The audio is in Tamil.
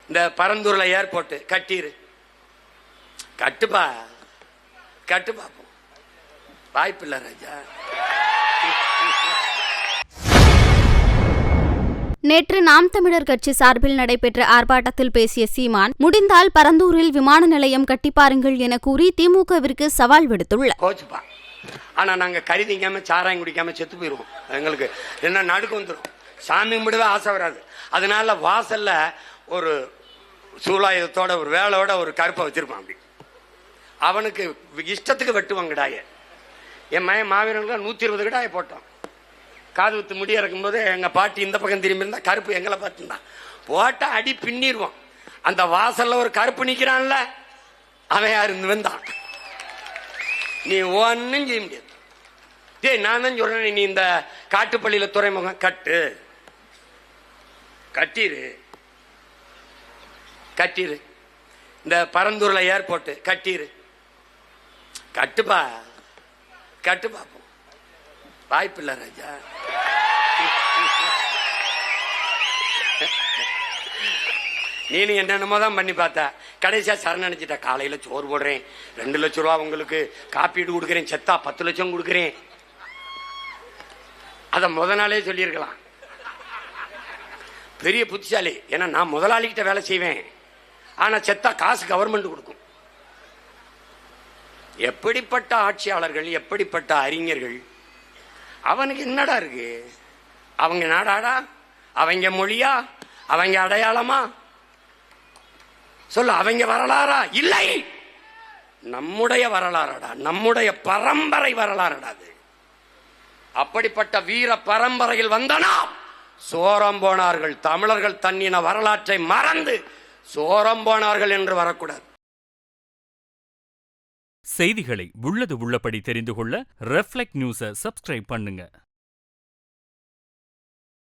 இந்த பரந்தூர்ல ஏர்போர்ட் கட்டிரு. கட்டுப்பா கட்டு பாப்போம். வாய்ப்பு இல்ல ராஜா. நேற்று நாம் தமிழர் கட்சி சார்பில் நடைபெற்ற ஆர்ப்பாட்டத்தில் பேசிய சீமான், முடிந்தால் பரந்தூரில் விமான நிலையம் கட்டிப்பாருங்கள் என கூறி திமுகவிற்கு சவால் விடுத்துள்ளார். கோச்சுப்பா, ஆனா நாங்க கறி திங்காம சாராயம் குடிக்காம செத்து போயிருவோம். எங்களுக்கு என்ன நடுக்கு வந்துடும். சாமி கும்பிடவே ஆசை வராது. அதனால வாசல்ல ஒரு சூலாயுதத்தோட ஒரு வேலையோட ஒரு கருப்பை வச்சிருப்பான். அப்படி அவனுக்கு இஷ்டத்துக்கு வெட்டுவாங்க கிடாய. என் மயன் மாவீரனுக்கு 120 கிடாய போட்டோம். காது வித்து முடி இறக்கும் போது எங்க பாட்டி இந்த பக்கம் திரும்பி இருந்தா கருப்பு எங்களை பார்த்துருந்தான். போட்டா அடி பின்னிடுவோம். அந்த வாசல்ல ஒரு கருப்பு நிக்கிறான்ல, அவன் யாரு வந்தான். நீ ஒன்னும் செய்ய முடியாது. டேய், நான் தான் சொல்றேன், நீ இந்த காட்டுப்பள்ளியில துறைமுகம் கட்டிரு. இந்த பரந்தூர்ல ஏர்போர்ட் கட்டிரு. கட்டுப்பா கட்டு பாப்போம். வாய்ப்பு இல்ல ராஜா. நீனு என்னென்னமோ தான் பண்ணி பார்த்தா கடைசியா சரணடைஞ்சிட்ட. காலையில சோறு போடுறேன், 2 லட்சம் ரூபா உங்களுக்கு காப்பீடு கொடுக்குறேன், செத்தா 10 லட்சம் கொடுக்குறேன். அத முத நாளே சொல்லியிருக்கலாம். பெரிய புத்திசாலி. ஏன்னா நான் முதலாளிகிட்ட வேலை செய்வேன், ஆனா செத்தா காசு கவர்மெண்ட் கொடுக்கும். எப்படிப்பட்ட ஆட்சியாளர்கள், எப்படிப்பட்ட அறிஞர்கள். அவனுக்கு என்னடா இருக்கு? அவங்க நாடாடா, அவங்க மொழியா, அவங்க அடையாளமா சொல்ல, அவங்க வரலாறா? இல்லை, நம்முடைய வரலாறடா, நம்முடைய பரம்பரை வரலாறடா. அப்படிப்பட்ட வீர பரம்பரையில் வந்தனா சோரம் போனார்கள். தமிழர்கள் தன்னின வரலாற்றை மறந்து சோரம் போனார்கள் என்று வரக்கூடாது. செய்திகளை உள்ளது உள்ளபடி தெரிந்து கொள்ள ரெஃப்ளெக்ட் நியூஸை சப்ஸ்கிரைப் பண்ணுங்க.